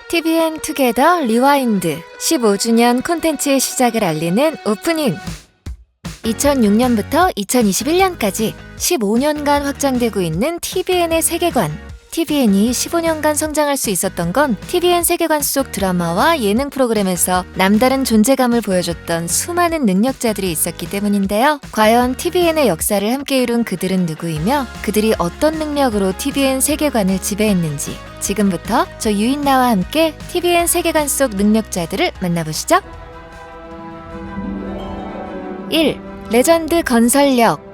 TVN 투게더 리와인드 15주년 콘텐츠의 시작을 알리는 오프닝. 2006년부터 2021년까지 15년간 확장되고 있는 TVN의 세계관. TVN이 15년간 성장할 수 있었던 건 TVN 세계관 속 드라마와 예능 프로그램에서 남다른 존재감을 보여줬던 수많은 능력자들이 있었기 때문인데요. 과연 TVN의 역사를 함께 이룬 그들은 누구이며 그들이 어떤 능력으로 TVN 세계관을 지배했는지 지금부터 저 유인나와 함께 TVN 세계관 속 능력자들을 만나보시죠. 1. 레전드 건설력.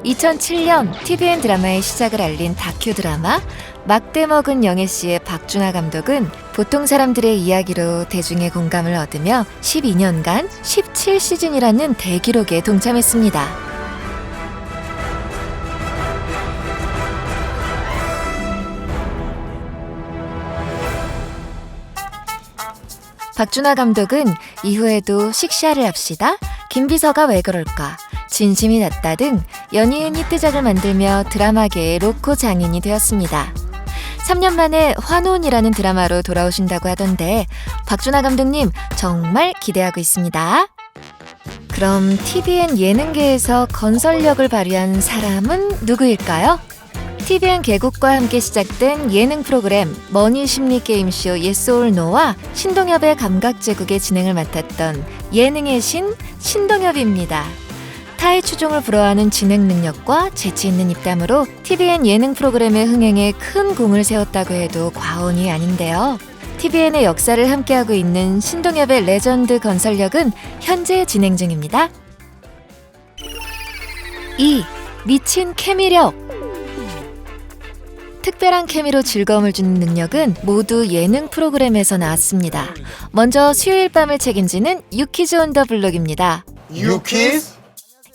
2007년 TVN 드라마의 시작을 알린 다큐 드라마 막대 먹은 영애씨의 박준하 감독은 보통 사람들의 이야기로 대중의 공감을 얻으며 12년간 17시즌이라는 대기록에 동참했습니다. 박준하 감독은 이후에도 식샤를 합시다, 김비서가 왜 그럴까, 진심이 났다 등 연이은 히트작을 만들며 드라마계의 로코 장인이 되었습니다. 3년 만에 환혼이라는 드라마로 돌아오신다고 하던데 박준하 감독님 정말 기대하고 있습니다. 그럼 TVN 예능계에서 건설력을 발휘한 사람은 누구일까요? TVN 개국과 함께 시작된 예능 프로그램 머니 심리 게임쇼 예스 올 노와 신동엽의 감각제국의 진행을 맡았던 예능의 신 신동엽입니다. 타의 추종을 불허하는 진행 능력과 재치 있는 입담으로 TVN 예능 프로그램의 흥행에 큰 공을 세웠다고 해도 과언이 아닌데요. TVN의 역사를 함께하고 있는 신동엽의 레전드 건설력은 현재 진행 중입니다. 2. 미친 케미력. 특별한 케미로 즐거움을 주는 능력은 모두 예능 프로그램에서 나왔습니다. 먼저 수요일 밤을 책임지는 유퀴즈 온 더 블록입니다. 유퀴즈?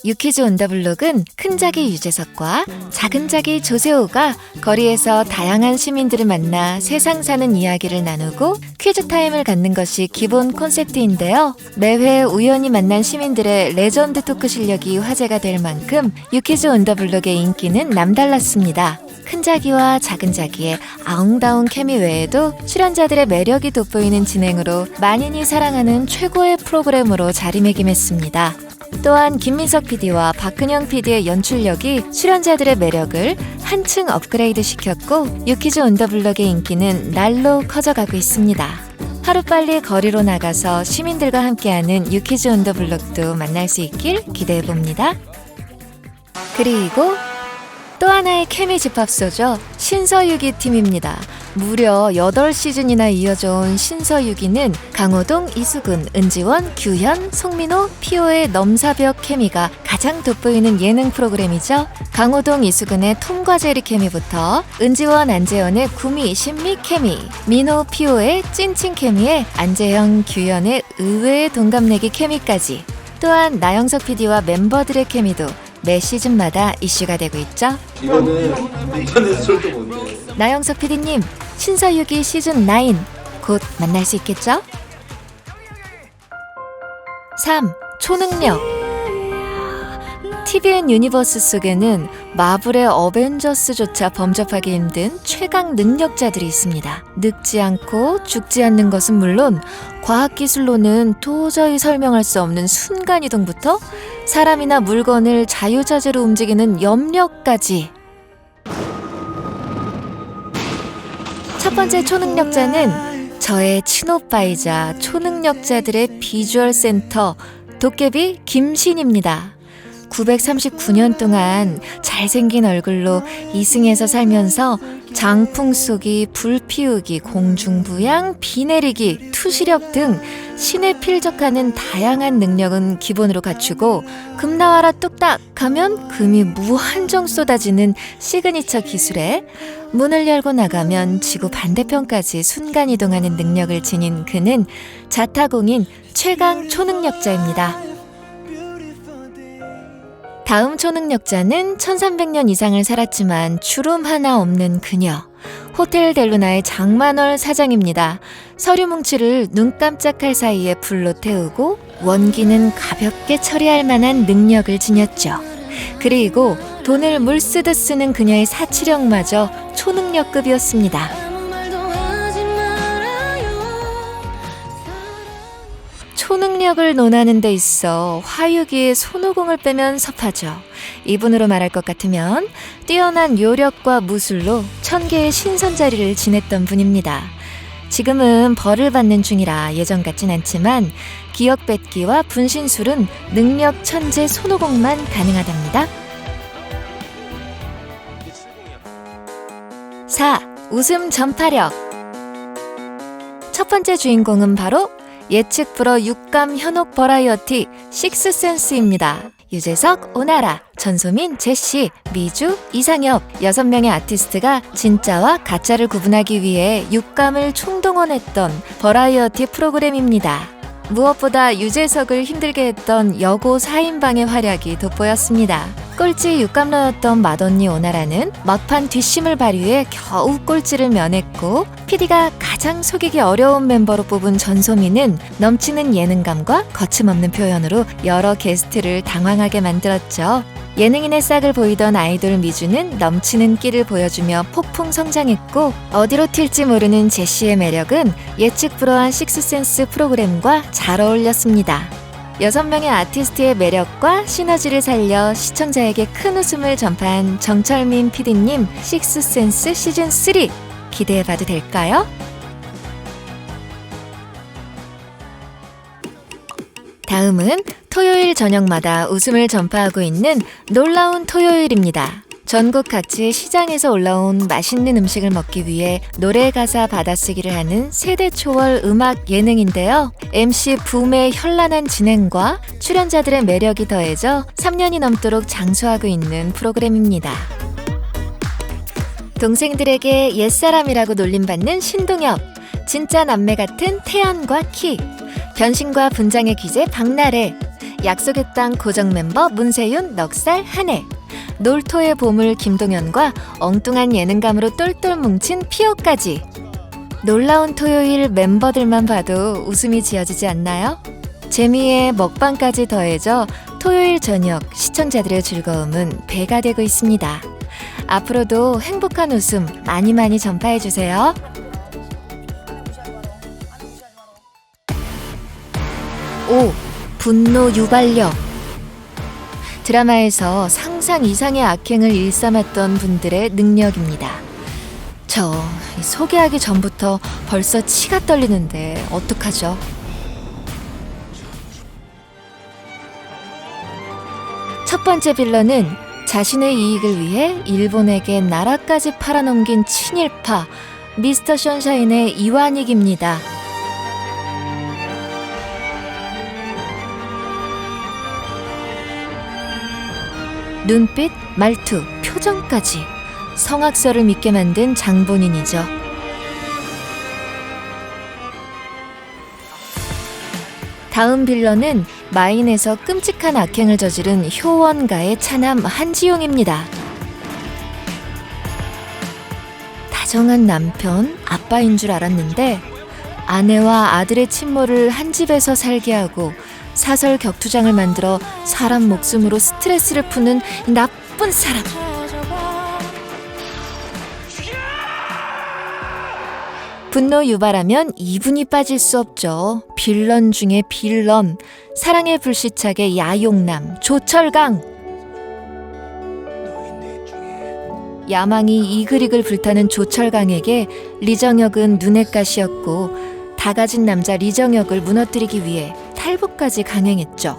유퀴즈 온 더 블록은 큰 자기 유재석과 작은 자기 조세호가 거리에서 다양한 시민들을 만나 세상 사는 이야기를 나누고 퀴즈 타임을 갖는 것이 기본 콘셉트인데요. 매회 우연히 만난 시민들의 레전드 토크 실력이 화제가 될 만큼 유퀴즈 온 더 블록의 인기는 남달랐습니다. 큰 자기와 작은 자기의 아웅다웅 케미 외에도 출연자들의 매력이 돋보이는 진행으로 만인이 사랑하는 최고의 프로그램으로 자리매김했습니다. 또한 김민석 PD와 박근영 PD의 연출력이 출연자들의 매력을 한층 업그레이드 시켰고 유퀴즈 온 더 블록의 인기는 날로 커져가고 있습니다. 하루빨리 거리로 나가서 시민들과 함께하는 유퀴즈 온 더 블록도 만날 수 있길 기대해봅니다. 그리고 또 하나의 케미 집합소죠. 신서유기 팀입니다. 무려 8시즌이나 이어져 온 신서유기는 강호동, 이수근, 은지원, 규현, 송민호, 피오의 넘사벽 케미가 가장 돋보이는 예능 프로그램이죠. 강호동, 이수근의 톰과 제리 케미부터 은지원, 안재현의 구미, 신미 케미, 민호, 피오의 찐친 케미에 안재현, 규현의 의외의 동갑내기 케미까지, 또한 나영석 PD와 멤버들의 케미도 매 시즌마다 이슈가 되고 있죠. 이거는 인터넷 도 뭔데? 나영석 PD님, 신서유기 시즌 9 곧 만날 수 있겠죠? 3. 초능력. TVN 유니버스 속에는 마블의 어벤져스조차 범접하기 힘든 최강 능력자들이 있습니다. 늙지 않고 죽지 않는 것은 물론 과학기술로는 도저히 설명할 수 없는 순간이동부터 사람이나 물건을 자유자재로 움직이는 염력까지. 첫 번째 초능력자는 저의 친오빠이자 초능력자들의 비주얼 센터 도깨비 김신입니다. 939년 동안 잘생긴 얼굴로 이승에서 살면서 장풍 쏘기, 불 피우기, 공중부양, 비 내리기, 투시력 등 신에 필적하는 다양한 능력은 기본으로 갖추고 금 나와라 뚝딱 하면 금이 무한정 쏟아지는 시그니처 기술에 문을 열고 나가면 지구 반대편까지 순간이동하는 능력을 지닌 그는 자타공인 최강 초능력자입니다. 다음 초능력자는 1300년 이상을 살았지만 주름 하나 없는 그녀, 호텔 델루나의 장만월 사장입니다. 서류 뭉치를 눈 깜짝할 사이에 불로 태우고 원기는 가볍게 처리할 만한 능력을 지녔죠. 그리고 돈을 물쓰듯 쓰는 그녀의 사치력마저 초능력급이었습니다. 초능력을 논하는 데 있어 화유기에 손오공을 빼면 섭하죠. 이분으로 말할 것 같으면 뛰어난 요력과 무술로 1000개의 신선 자리를 지냈던 분입니다. 지금은 벌을 받는 중이라 예전 같진 않지만 기억 뺏기와 분신술은 능력 천재 손오공만 가능하답니다. 4. 웃음 전파력. 첫 번째 주인공은 바로 예측 불허 육감 현혹 버라이어티 식스센스입니다. 유재석, 오나라, 전소민, 제시, 미주, 이상엽 6명의 아티스트가 진짜와 가짜를 구분하기 위해 육감을 총동원했던 버라이어티 프로그램입니다. 무엇보다 유재석을 힘들게 했던 여고 4인방의 활약이 돋보였습니다. 꼴찌 육감러였던 맏언니 오나라는 막판 뒷심을 발휘해 겨우 꼴찌를 면했고, PD가 가장 속이기 어려운 멤버로 뽑은 전소민은 넘치는 예능감과 거침없는 표현으로 여러 게스트를 당황하게 만들었죠. 예능인의 싹을 보이던 아이돌 미주는 넘치는 끼를 보여주며 폭풍 성장했고, 어디로 튈지 모르는 제시의 매력은 예측 불허한 식스센스 프로그램과 잘 어울렸습니다. 6명의 아티스트의 매력과 시너지를 살려 시청자에게 큰 웃음을 전파한 정철민 PD님 식스센스 시즌3 기대해봐도 될까요? 다음은 토요일 저녁마다 웃음을 전파하고 있는 놀라운 토요일입니다. 전국 각지 시장에서 올라온 맛있는 음식을 먹기 위해 노래 가사 받아쓰기를 하는 세대 초월 음악 예능인데요. MC 붐의 현란한 진행과 출연자들의 매력이 더해져 3년이 넘도록 장수하고 있는 프로그램입니다. 동생들에게 옛사람이라고 놀림받는 신동엽, 진짜 남매 같은 태연과 키, 변신과 분장의 귀재 박나래, 약속의 땅 고정 멤버 문세윤, 넉살, 한혜, 놀토의 보물 김동현과 엉뚱한 예능감으로 똘똘 뭉친 피오까지. 놀라운 토요일 멤버들만 봐도 웃음이 지어지지 않나요? 재미에 먹방까지 더해져 토요일 저녁 시청자들의 즐거움은 배가 되고 있습니다. 앞으로도 행복한 웃음 많이 많이 전파해주세요. 5. 분노 유발력. 드라마에서 상상 이상의 악행을 일삼았던 분들의 능력입니다. 저 소개하기 전부터 벌써 치가 떨리는데 어떡하죠? 첫 번째 빌런은 자신의 이익을 위해 일본에게 나라까지 팔아넘긴 친일파 미스터 션샤인의 이완익입니다. 눈빛, 말투, 표정까지 성악설을 믿게 만든 장본인이죠. 다음 빌런은 마인에서 끔찍한 악행을 저지른 효원가의 차남 한지용입니다. 다정한 남편, 아빠인 줄 알았는데 아내와 아들의 친모를 한 집에서 살게 하고 사설 격투장을 만들어 사람 목숨으로 스트레스를 푸는 나쁜 사람. 분노 유발하면 이분이 빠질 수 없죠. 빌런 중에 빌런, 사랑의 불시착의 야용남 조철강. 야망이 이글이글 불타는 조철강에게 리정혁은 눈엣 가시였고, 다 가진 남자 리정혁을 무너뜨리기 위해 탈북까지 강행했죠.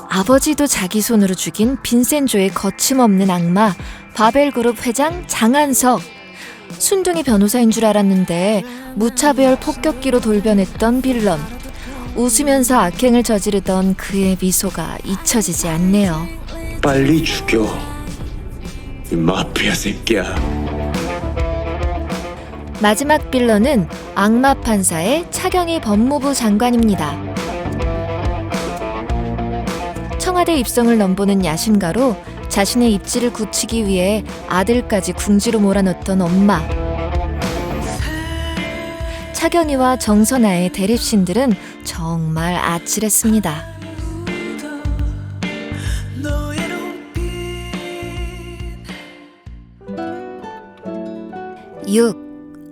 아버지도 자기 손으로 죽인 빈센조의 거침없는 악마 바벨그룹 회장 장한석. 순둥이 변호사인 줄 알았는데 무차별 폭격기로 돌변했던 빌런. 웃으면서 악행을 저지르던 그의 미소가 잊혀지지 않네요. 빨리 죽여, 이 마피아 새끼야. 마지막 빌런은 악마 판사의 차경희 법무부 장관입니다. 청와대 입성을 넘보는 야심가로 자신의 입지를 굳히기 위해 아들까지 궁지로 몰아넣던 엄마. 차경희와 정선아의 대립신들은 정말 아찔했습니다. 6.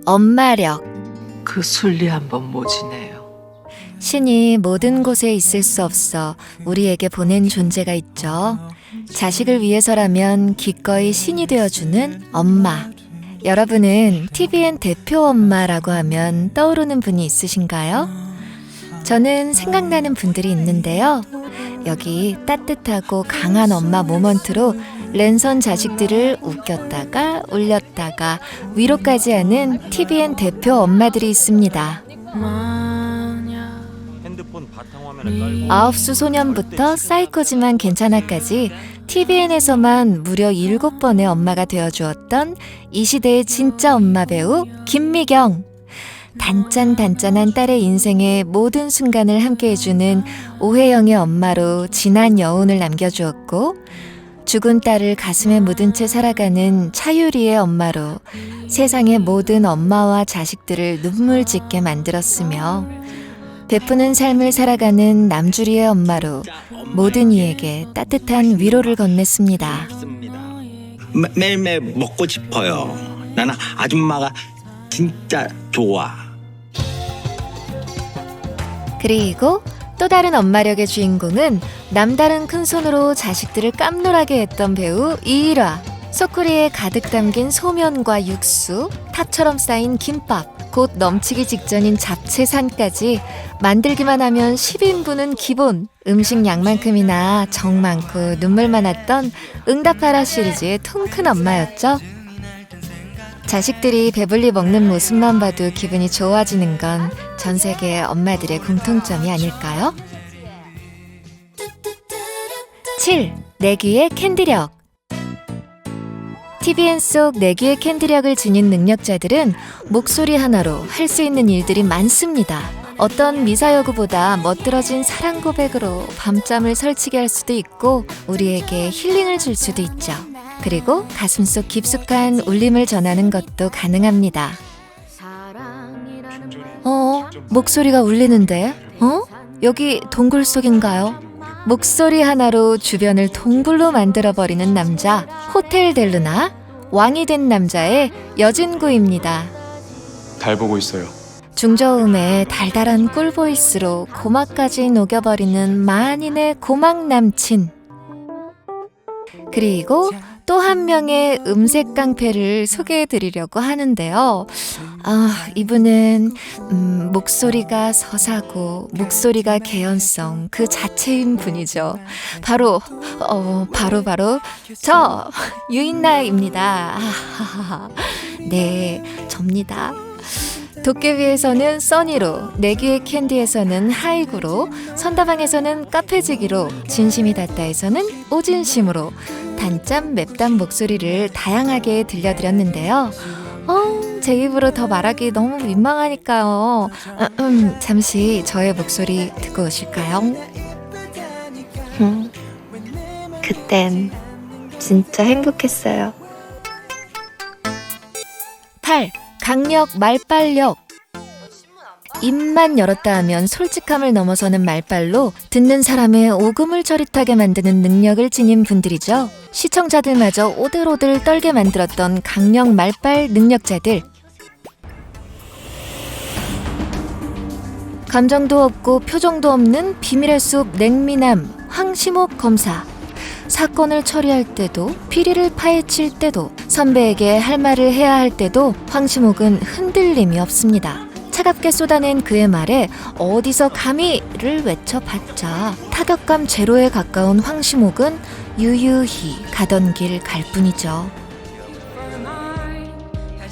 엄마력. 그 순리 한번 모지네요. 신이 모든 곳에 있을 수 없어 우리에게 보낸 존재가 있죠. 자식을 위해서라면 기꺼이 신이 되어주는 엄마. 여러분은 TVN 대표 엄마라고 하면 떠오르는 분이 있으신가요? 저는 생각나는 분들이 있는데요. 여기 따뜻하고 강한 엄마 모먼트로 랜선 자식들을 웃겼다가 울렸다가 위로까지 하는 TVN 대표 엄마들이 있습니다. 아홉수 소년부터 사이코지만 괜찮아까지 TVN에서만 무려 7번의 엄마가 되어주었던 이 시대의 진짜 엄마 배우 김미경. 단짠단짠한 딸의 인생의 모든 순간을 함께 해주는 오혜영의 엄마로 진한 여운을 남겨주었고, 죽은 딸을 가슴에 묻은 채 살아가는 차유리의 엄마로 세상의 모든 엄마와 자식들을 눈물 짓게 만들었으며, 베푸는 삶을 살아가는 남주리의 엄마로 모든 이에게 따뜻한 위로를 건넸습니다. 매일매일 먹고 싶어요. 나는 아줌마가 진짜 좋아. 그리고 또 다른 엄마력의 주인공은 남다른 큰손으로 자식들을 깜놀하게 했던 배우 이일화. 소쿠리에 가득 담긴 소면과 육수, 탑처럼 쌓인 김밥, 곧 넘치기 직전인 잡채산까지 만들기만 하면 10인분은 기본. 음식 양만큼이나 정 많고 눈물 많았던 응답하라 시리즈의 통큰 엄마였죠. 자식들이 배불리 먹는 모습만 봐도 기분이 좋아지는 건 전 세계 엄마들의 공통점이 아닐까요? 7. 내귀의 캔디력. TVN 속 내귀의 캔디력을 지닌 능력자들은 목소리 하나로 할 수 있는 일들이 많습니다. 어떤 미사여구보다 멋들어진 사랑 고백으로 밤잠을 설치게 할 수도 있고 우리에게 힐링을 줄 수도 있죠. 그리고 가슴속 깊숙한 울림을 전하는 것도 가능합니다. 목소리가 울리는데? 여기 동굴 속인가요? 목소리 하나로 주변을 동굴로 만들어버리는 남자, 호텔 델루나, 왕이 된 남자의 여진구입니다. 달 보고 있어요. 중저음의 달달한 꿀보이스로 고막까지 녹여버리는 만인의 고막 남친. 그리고 또 한 명의 음색 깡패를 소개해드리려고 하는데요. 이분은 목소리가 서사고 목소리가 개연성 그 자체인 분이죠. 바로 저 유인나입니다. 네, 접니다. 도깨비에서는 써니로, 내귀의 캔디에서는 하이구로, 선다방에서는 카페지기로, 진심이 닿다에서는 오진심으로 단짠 맵단 목소리를 다양하게 들려드렸는데요. 제 입으로 더 말하기 너무 민망하니까요. 잠시 저의 목소리 듣고 오실까요? 그땐 진짜 행복했어요. 8. 강력 말빨력. 입만 열었다 하면 솔직함을 넘어서는 말빨로 듣는 사람의 오금을 저릿하게 만드는 능력을 지닌 분들이죠. 시청자들마저 오들오들 떨게 만들었던 강력 말빨 능력자들. 감정도 없고 표정도 없는 비밀의 숲 냉미남 황시목 검사. 사건을 처리할 때도, 비리를 파헤칠 때도, 선배에게 할 말을 해야 할 때도 황시목은 흔들림이 없습니다. 차갑게 쏟아낸 그의 말에 어디서 감히를 외쳐봤자 타격감 제로에 가까운 황시목은 유유히 가던 길 갈 뿐이죠.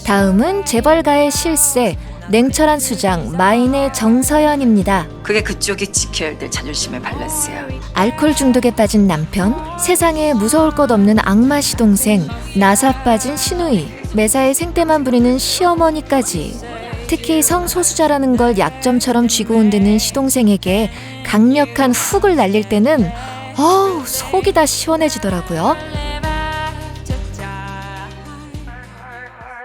다음은 재벌가의 실세, 냉철한 수장 마인의 정서연입니다. 그게 그쪽이 지켜야 될 자존심의 밸런스야. 알코올 중독에 빠진 남편, 세상에 무서울 것 없는 악마 시동생, 나사 빠진 시누이, 매사에 생떼만 부리는 시어머니까지. 특히 성소수자라는 걸 약점처럼 쥐고 온드는 시동생에게 강력한 훅을 날릴 때는 속이 다 시원해지더라고요.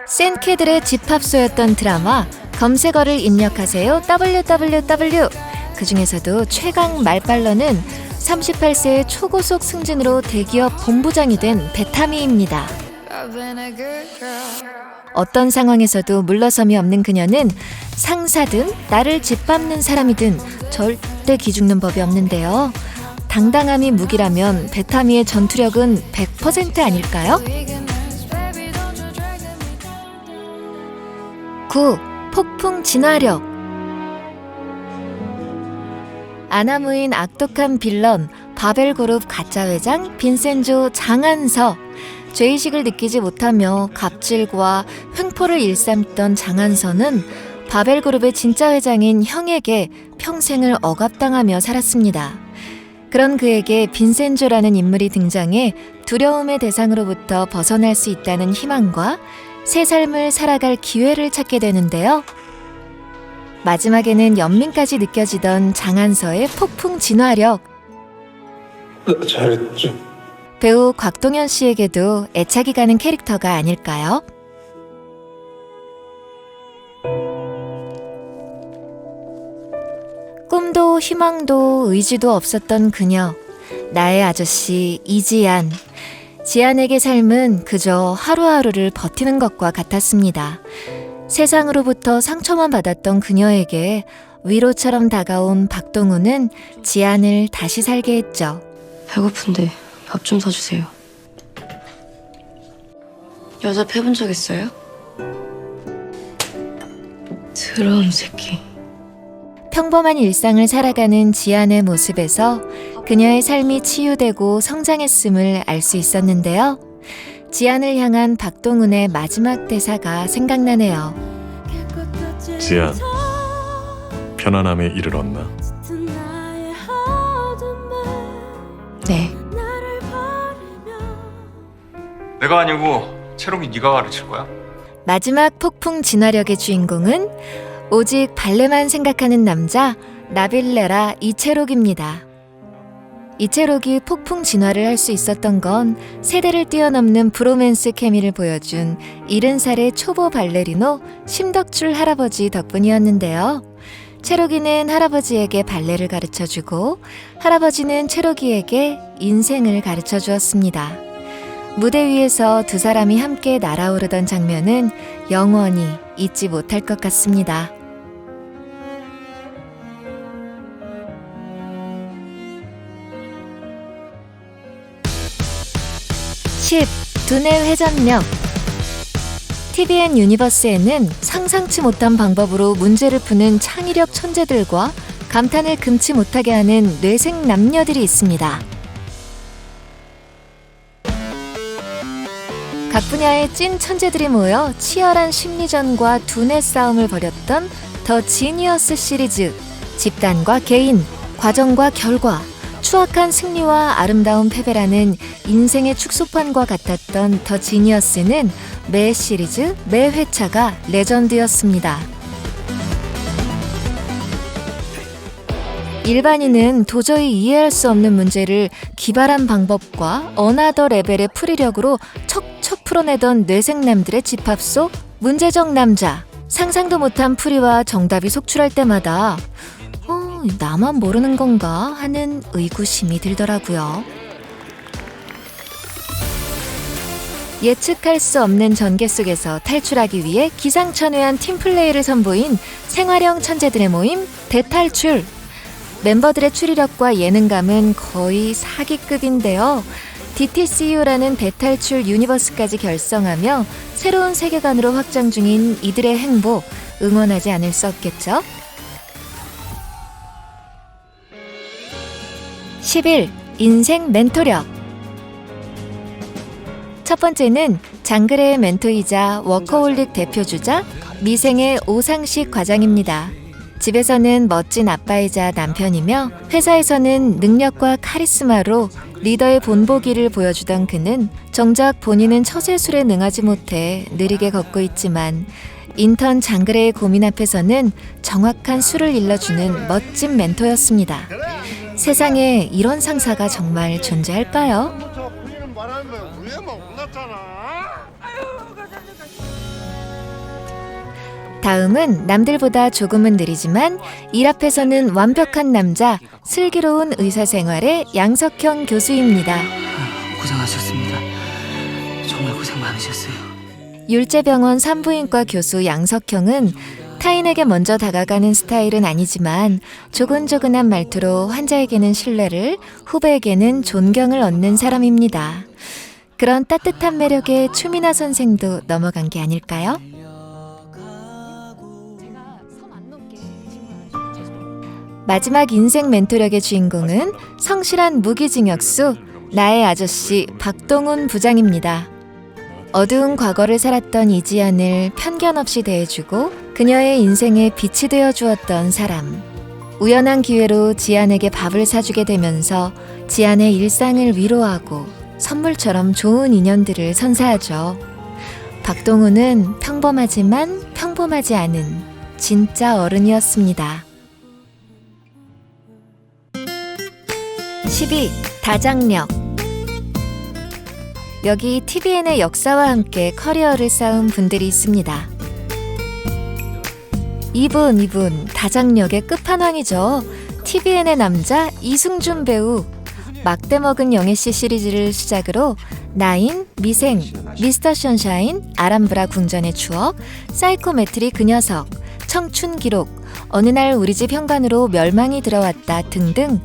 센캐들의 집합소였던 드라마 검색어를 입력하세요 www. 그 중에서도 최강 말빨러는 38세의 초고속 승진으로 대기업 본부장이 된 베타미입니다. 어떤 상황에서도 물러섬이 없는 그녀는 상사든 나를 짓밟는 사람이든 절대 기죽는 법이 없는데요. 당당함이 무기라면 베타미의 전투력은 100% 아닐까요? 9. 폭풍 진화력. 아나무인 악독한 빌런 바벨그룹 가짜 회장 빈센조 장한서. 죄의식을 느끼지 못하며 갑질과 횡포를 일삼던 장한서는 바벨그룹의 진짜 회장인 형에게 평생을 억압당하며 살았습니다. 그런 그에게 빈센조라는 인물이 등장해 두려움의 대상으로부터 벗어날 수 있다는 희망과 새 삶을 살아갈 기회를 찾게 되는데요. 마지막에는 연민까지 느껴지던 장한서의 폭풍 진화력. 잘했죠. 배우 곽동현 씨에게도 애착이 가는 캐릭터가 아닐까요? 꿈도 희망도 의지도 없었던 그녀, 나의 아저씨 이지안. 지안에게 삶은 그저 하루하루를 버티는 것과 같았습니다. 세상으로부터 상처만 받았던 그녀에게 위로처럼 다가온 박동우는 지안을 다시 살게 했죠. 배고픈데 밥 좀 사주세요. 여자 패본 적 있어요? 더러운 새끼. 평범한 일상을 살아가는 지안의 모습에서 그녀의 삶이 치유되고 성장했음을 알 수 있었는데요. 지안을 향한 박동훈의 마지막 대사가 생각나네요. 지안, 편안함에 이르렀나? 네. 내가 아니고 채롱이 네가 가르칠 거야? 마지막 폭풍 진화력의 주인공은 오직 발레만 생각하는 남자 나빌레라 이채록입니다. 이채록이 폭풍 진화를 할 수 있었던 건 세대를 뛰어넘는 브로맨스 케미를 보여준 70살의 초보 발레리노 심덕출 할아버지 덕분이었는데요. 채록이는 할아버지에게 발레를 가르쳐주고 할아버지는 채록이에게 인생을 가르쳐 주었습니다. 무대 위에서 두 사람이 함께 날아오르던 장면은 영원히 잊지 못할 것 같습니다. 10. 두뇌 회전력. TVN 유니버스에는 상상치 못한 방법으로 문제를 푸는 창의력 천재들과 감탄을 금치 못하게 하는 뇌생 남녀들이 있습니다. 각 분야의 찐 천재들이 모여 치열한 심리전과 두뇌 싸움을 벌였던 더 지니어스 시리즈. 집단과 개인, 과정과 결과, 추악한 승리와 아름다운 패배라는 인생의 축소판과 같았던 더 지니어스는 매 시리즈, 매 회차가 레전드였습니다. 일반인은 도저히 이해할 수 없는 문제를 기발한 방법과 어나더 레벨의 풀이력으로 척척 풀어내던 뇌생남들의 집합소 문제적 남자. 상상도 못한 풀이와 정답이 속출할 때마다 나만 모르는 건가 하는 의구심이 들더라고요. 예측할 수 없는 전개 속에서 탈출하기 위해 기상천외한 팀플레이를 선보인 생활형 천재들의 모임 대탈출. 멤버들의 추리력과 예능감은 거의 사기급인데요. DTCU라는 대탈출 유니버스까지 결성하며 새로운 세계관으로 확장 중인 이들의 행보 응원하지 않을 수 없겠죠? 11. 인생 멘토력. 첫 번째는 장그래의 멘토이자 워커홀릭 대표주자 미생의 오상식 과장입니다. 집에서는 멋진 아빠이자 남편이며 회사에서는 능력과 카리스마로 리더의 본보기를 보여주던 그는 정작 본인은 처세술에 능하지 못해 느리게 걷고 있지만 인턴 장그래의 고민 앞에서는 정확한 수를 일러주는 멋진 멘토였습니다. 세상에 이런 상사가 정말 존재할까요? 다음은 남들보다 조금은 느리지만 일 앞에서는 완벽한 남자, 슬기로운 의사생활의 양석형 교수입니다. 고생하셨습니다. 정말 고생 많으셨어요. 율제병원 산부인과 교수 양석형은 타인에게 먼저 다가가는 스타일은 아니지만 조근조근한 말투로 환자에게는 신뢰를, 후배에게는 존경을 얻는 사람입니다. 그런 따뜻한 매력에 추미나 선생도 넘어간 게 아닐까요? 마지막 인생 멘토력의 주인공은 성실한 무기징역수 나의 아저씨 박동훈 부장입니다. 어두운 과거를 살았던 이지안을 편견 없이 대해주고 그녀의 인생에 빛이 되어 주었던 사람. 우연한 기회로 지안에게 밥을 사주게 되면서 지안의 일상을 위로하고 선물처럼 좋은 인연들을 선사하죠. 박동훈은 평범하지만 평범하지 않은 진짜 어른이었습니다. 12. 다장력. 여기 TVN의 역사와 함께 커리어를 쌓은 분들이 있습니다. 이분 다장력의 끝판왕이죠. TVN의 남자 이승준 배우. 막대 먹은 영애씨 시리즈를 시작으로 나인, 미생, 미스터 션샤인, 아람브라 궁전의 추억, 사이코메트리 그 녀석, 청춘 기록, 어느 날 우리 집 현관으로 멸망이 들어왔다 등등.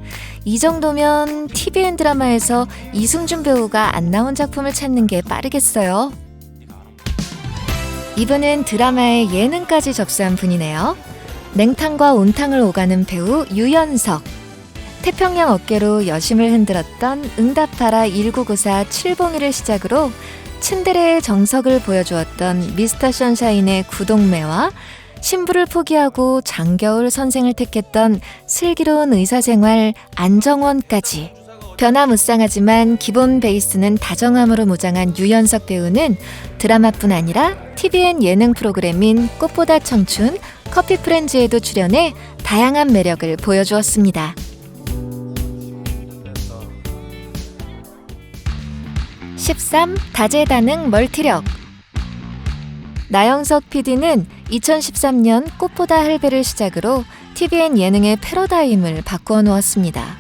이 정도면 TVN 드라마에서 이승준 배우가 안 나온 작품을 찾는 게 빠르겠어요. 이분은 드라마에 예능까지 접수한 분이네요. 냉탕과 온탕을 오가는 배우 유연석. 태평양 어깨로 여심을 흔들었던 응답하라 1994 칠봉이를 시작으로 츤데레의 정석을 보여주었던 미스터 션샤인의 구동매와 신부를 포기하고 장겨울 선생을 택했던 슬기로운 의사생활 안정원까지. 변화무쌍하지만 기본 베이스는 다정함으로 무장한 유연석 배우는 드라마뿐 아니라 TVN 예능 프로그램인 꽃보다 청춘, 커피 프렌즈에도 출연해 다양한 매력을 보여주었습니다. 13. 다재다능 멀티력. 나영석 PD는 2013년 꽃보다 할배를 시작으로 TVN 예능의 패러다임을 바꾸어 놓았습니다.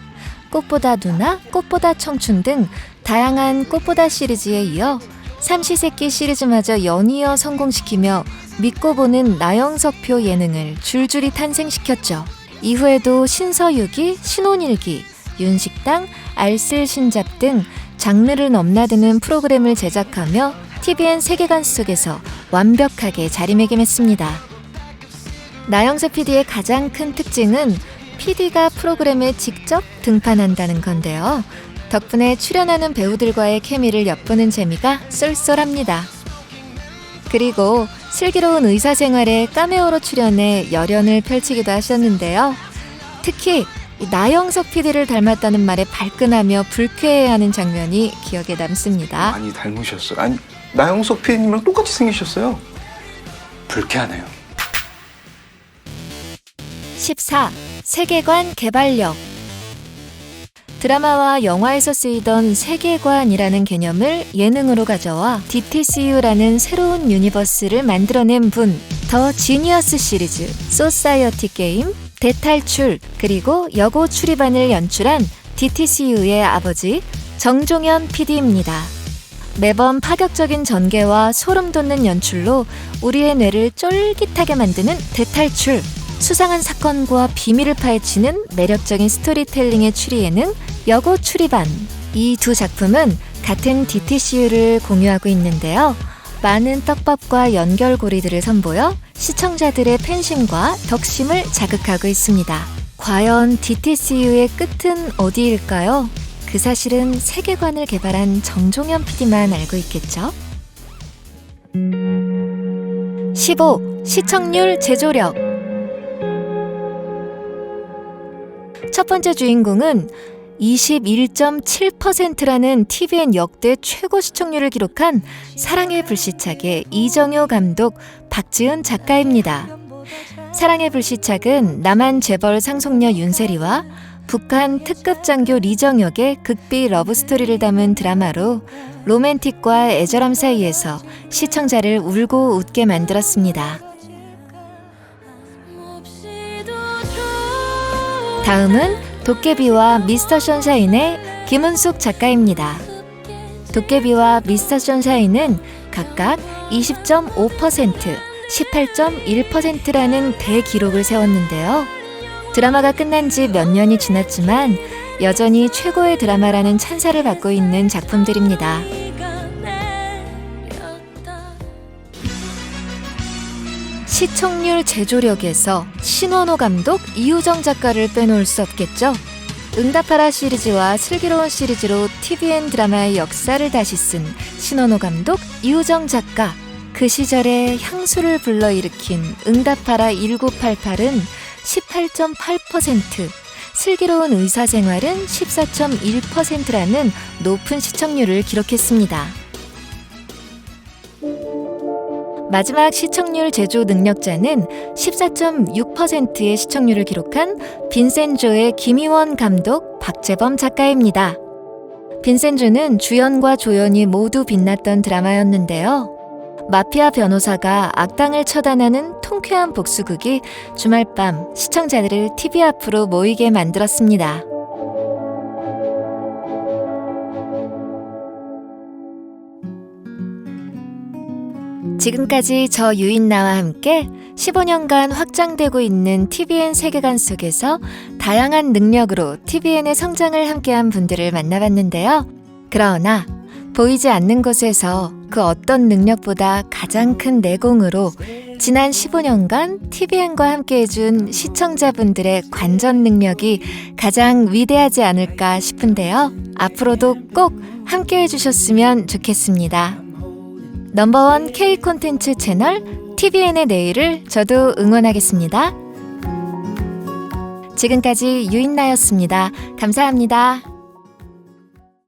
꽃보다 누나, 꽃보다 청춘 등 다양한 꽃보다 시리즈에 이어 삼시세끼 시리즈마저 연이어 성공시키며 믿고 보는 나영석표 예능을 줄줄이 탄생시켰죠. 이후에도 신서유기, 신혼일기, 윤식당, 알쓸신잡 등 장르를 넘나드는 프로그램을 제작하며 TVN 세계관 속에서 완벽하게 자리매김했습니다. 나영석 PD의 가장 큰 특징은 PD가 프로그램에 직접 등판한다는 건데요. 덕분에 출연하는 배우들과의 케미를 엿보는 재미가 쏠쏠합니다. 그리고 슬기로운 의사생활에 카메오로 출연해 열연을 펼치기도 하셨는데요. 특히 나영석 PD를 닮았다는 말에 발끈하며 불쾌해하는 장면이 기억에 남습니다. 많이 닮으셨어요. 아니, 나영석 PD님이랑 똑같이 생기셨어요. 불쾌하네요. 14. 세계관 개발력. 드라마와 영화에서 쓰이던 세계관이라는 개념을 예능으로 가져와 DTCU라는 새로운 유니버스를 만들어낸 분. 더 지니어스 시리즈, 소사이어티 게임, 대탈출, 그리고 여고 출입반을 연출한 DTCU의 아버지 정종현 PD입니다. 매번 파격적인 전개와 소름 돋는 연출로 우리의 뇌를 쫄깃하게 만드는 대탈출. 수상한 사건과 비밀을 파헤치는 매력적인 스토리텔링의 추리 예능 여고 출입반. 이 두 작품은 같은 DTCU를 공유하고 있는데요. 많은 떡밥과 연결고리들을 선보여 시청자들의 팬심과 덕심을 자극하고 있습니다. 과연 DTCU의 끝은 어디일까요? 그 사실은 세계관을 개발한 정종현 PD만 알고 있겠죠? 15. 시청률 제조력. 첫 번째 주인공은 21.7%라는 TVN 역대 최고 시청률을 기록한 사랑의 불시착의 이정효 감독, 박지은 작가입니다. 사랑의 불시착은 남한 재벌 상속녀 윤세리와 북한 특급 장교 리정혁의 극비 러브스토리를 담은 드라마로 로맨틱과 애절함 사이에서 시청자를 울고 웃게 만들었습니다. 다음은 도깨비와 미스터 션샤인의 김은숙 작가입니다. 도깨비와 미스터 션샤인은 각각 20.5%, 18.1%라는 대기록을 세웠는데요. 드라마가 끝난 지 몇 년이 지났지만 여전히 최고의 드라마라는 찬사를 받고 있는 작품들입니다. 시청률 제조력에서 신원호 감독, 이우정 작가를 빼놓을 수 없겠죠. 응답하라 시리즈와 슬기로운 시리즈로 TVN 드라마의 역사를 다시 쓴 신원호 감독, 이우정 작가. 그 시절에 향수를 불러일으킨 응답하라 1988은 18.8%, 슬기로운 의사생활은 14.1%라는 높은 시청률을 기록했습니다. 마지막 시청률 제조 능력자는 14.6%의 시청률을 기록한 빈센조의 김희원 감독, 박재범 작가입니다. 빈센조는 주연과 조연이 모두 빛났던 드라마였는데요. 마피아 변호사가 악당을 처단하는 통쾌한 복수극이 주말 밤 시청자들을 TV 앞으로 모이게 만들었습니다. 지금까지 저 유인나와 함께 15년간 확장되고 있는 TVN 세계관 속에서 다양한 능력으로 TVN의 성장을 함께한 분들을 만나봤는데요. 그러나 보이지 않는 곳에서 그 어떤 능력보다 가장 큰 내공으로 지난 15년간 TVN과 함께해준 시청자분들의 관전 능력이 가장 위대하지 않을까 싶은데요. 앞으로도 꼭 함께해주셨으면 좋겠습니다. 넘버원 K 콘텐츠 채널 TVN의 내일을 저도 응원하겠습니다. 지금까지 유인나였습니다. 감사합니다.